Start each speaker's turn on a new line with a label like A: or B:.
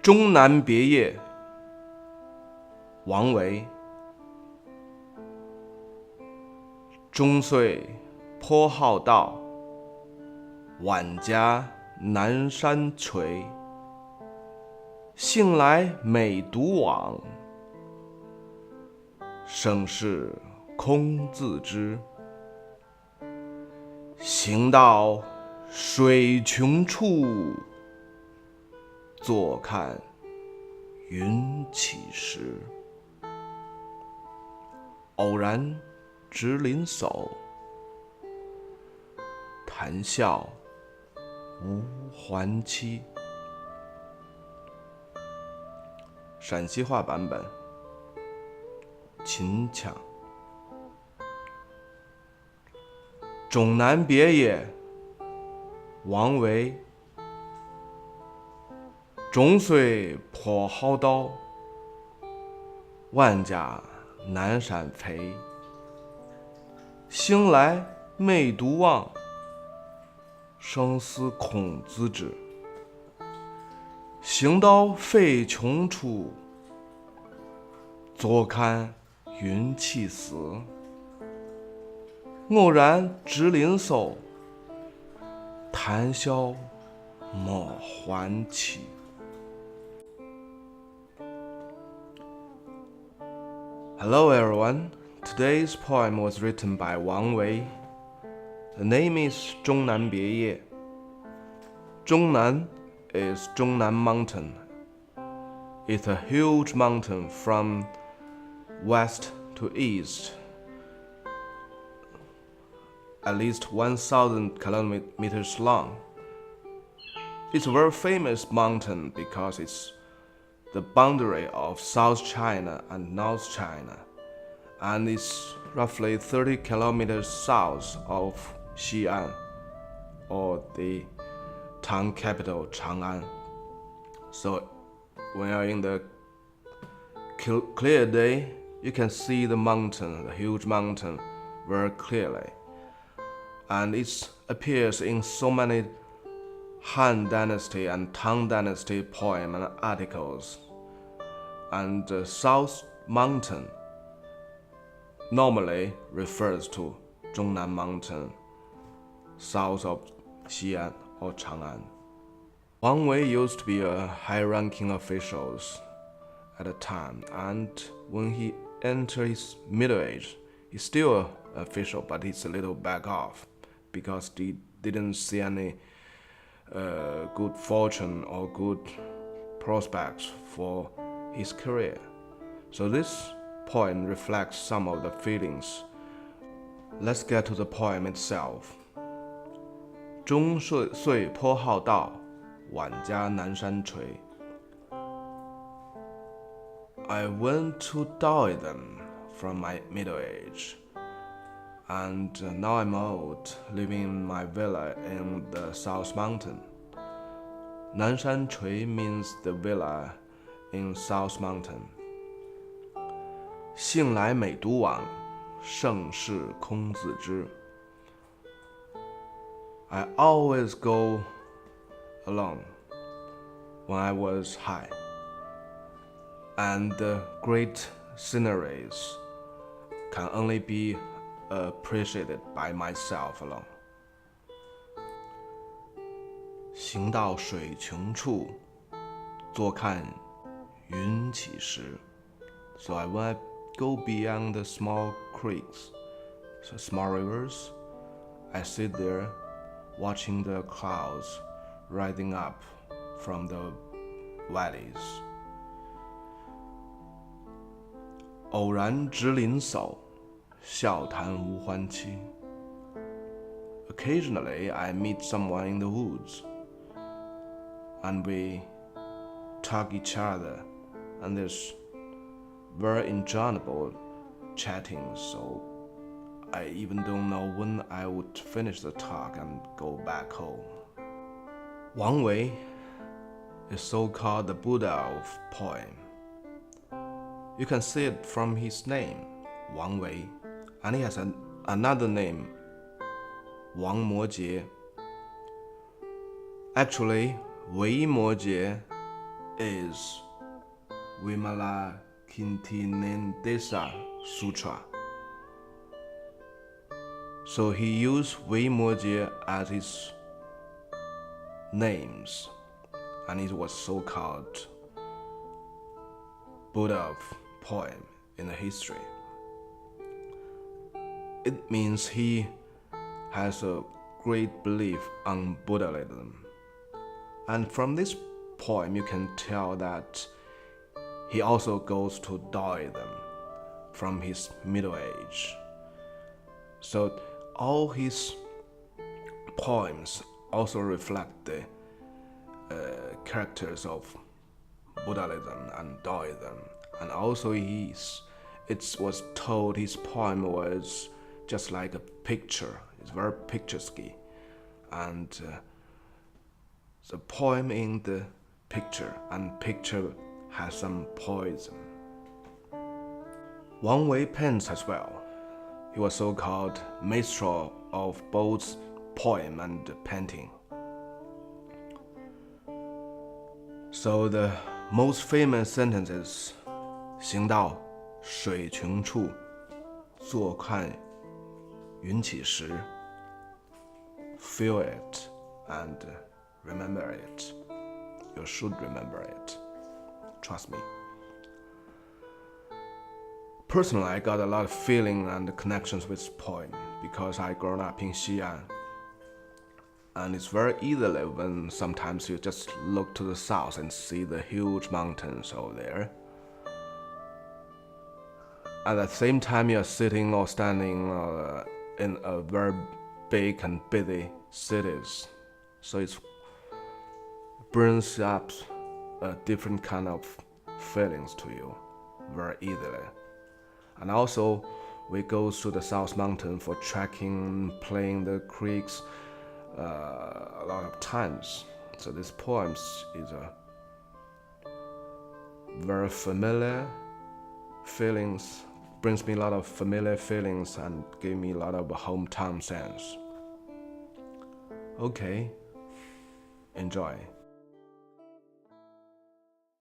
A: 终南别业，王维。中岁颇好道，晚家南山陲。兴来每独往，胜事空自知。行到水穷处，坐看云起时。偶然值林叟，谈笑无还期。陕西话版本，秦腔。终南别业，王维。中岁颇好道，晚家南山陲。兴来每独往，胜事空自知。行到水穷处，坐看云起时。偶然值林叟，谈笑无还期。Hello everyone, today's poem was written by Wang Wei. The name is 终南别业. Zhongnan is Zhongnan Mountain. It's a huge mountain from west to east, at least 1,000 kilometers long. It's a very famous mountain because it's the boundary of South China and North China, and it's roughly 30 kilometers south of Xi'an, or the town capital Chang'an. So when you're in the clear day, you can see the mountain, the huge mountain, very clearly. And it appears in so many Han Dynasty and Tang Dynasty poems and articles. And the South Mountain normally refers to Zhongnan Mountain, south of Xi'an or Chang'an. Wang Wei used to be a high-ranking official at the time, and when he entered his middle age, he's still an official, but he's a little back off because he didn't see any good fortune or good prospects for his career. So this poem reflects some of the feelings. Let's get to the poem itself. 中岁颇好道，晚家南山陲。I went to Taoism from my middle age, and now I'm old, living in my villa in the South Mountain. 南山陲 means the villa in South Mountain. 兴来每独往，胜事空自知。I always go alone when I was high, and the great sceneries can only be appreciated by myself alone. 行到水穷处，坐看云起时。So when I go beyond the small creeks, so small rivers, I sit there watching the clouds rising up from the valleys. 偶然值林叟，笑谈无还期。Occasionally, I meet someone in the woods, and we talk each other, and there's very enjoyable chatting, so I even don't know when I would finish the talk and go back home. Wang Wei is so-called the Buddha of poem. You can see it from his name, Wang Wei, and he has another name, Wang Wangchuan. Actually, Wei Mojie is Vimalakirtinendesa Sutra. So he used Wei Mojie as his names, and it was so-called Buddha poem in the history. It means he has a great belief on Buddhism. And from this poem, you can tell that he also goes to Taoism from his middle age. So all his poems also reflect the characters of Buddhism and Taoism. And also it was told his poem was just like a picture. It's very picturesque. And the poem in the picture, and picture has some poison. Wang Wei paints as well. He was so-called Maestro of both poem and painting. So the most famous sentence is 行到水穷处，坐看云起时. Feel it and remember it. You should remember it. Trust me. Personally, I got a lot of feeling and connections with this poem because I grew up in Xi'an. And it's very easily when sometimes you just look to the south and see the huge mountains over there. At the same time, you're sitting or standing in a very big and busy cities. So it brings up a different kind of feelings to you very easily. And also, we go to the South Mountain for trekking, playing the creeks a lot of times. So this poem is a very familiar feelings, brings me a lot of familiar feelings and give me a lot of hometown sense. Okay, enjoy.